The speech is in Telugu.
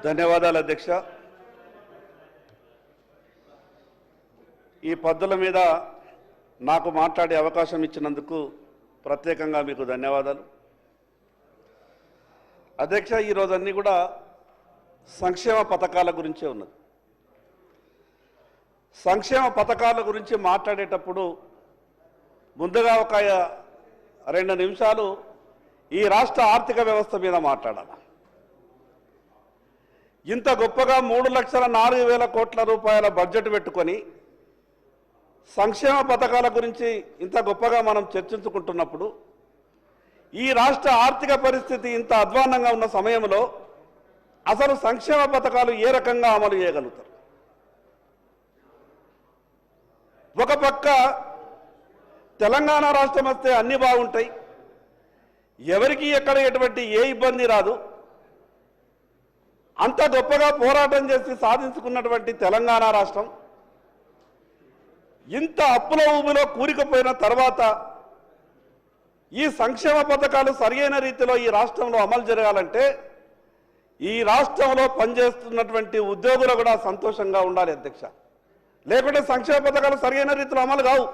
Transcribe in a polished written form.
ధన్యవాదాలు అధ్యక్ష. ఈ పద్ధతుల మీద నాకు మాట్లాడే అవకాశం ఇచ్చినందుకు ప్రత్యేకంగా మీకు ధన్యవాదాలు అధ్యక్ష. ఈరోజు అన్నీ కూడా సంక్షేమ పథకాల గురించే ఉన్నది. సంక్షేమ పథకాల గురించి మాట్లాడేటప్పుడు ముందుగా ఒక 2 నిమిషాలు ఈ రాష్ట్ర ఆర్థిక వ్యవస్థ మీద మాట్లాడాలి. ఇంత గొప్పగా 3,04,000 కోట్ల రూపాయల బడ్జెట్ పెట్టుకొని సంక్షేమ పథకాల గురించి ఇంత గొప్పగా మనం చర్చించుకుంటున్నప్పుడు ఈ రాష్ట్ర ఆర్థిక పరిస్థితి ఇంత అధ్వాన్నంగా ఉన్న సమయంలో అసలు సంక్షేమ పథకాలు ఏ రకంగా అమలు చేయగలుగుతారు? ఒక పక్క తెలంగాణ రాష్ట్రం వస్తే అన్నీ బాగుంటాయి, ఎవరికి ఎక్కడ ఎటువంటి ఏ ఇబ్బంది రాదు, అంత గొప్పగా పోరాటం చేసి సాధించుకున్నటువంటి తెలంగాణ రాష్ట్రం ఇంత అప్పుల ఊబిలో కూరుకుపోయిన తర్వాత ఈ సంక్షేమ పథకాలు సరైన రీతిలో ఈ రాష్ట్రంలో అమలు జరగాలంటే ఈ రాష్ట్రంలో పనిచేస్తున్నటువంటి ఉద్యోగులు కూడా సంతోషంగా ఉండాలి అధ్యక్ష. లేకుంటే సంక్షేమ పథకాలు సరైన రీతిలో అమలు కావు.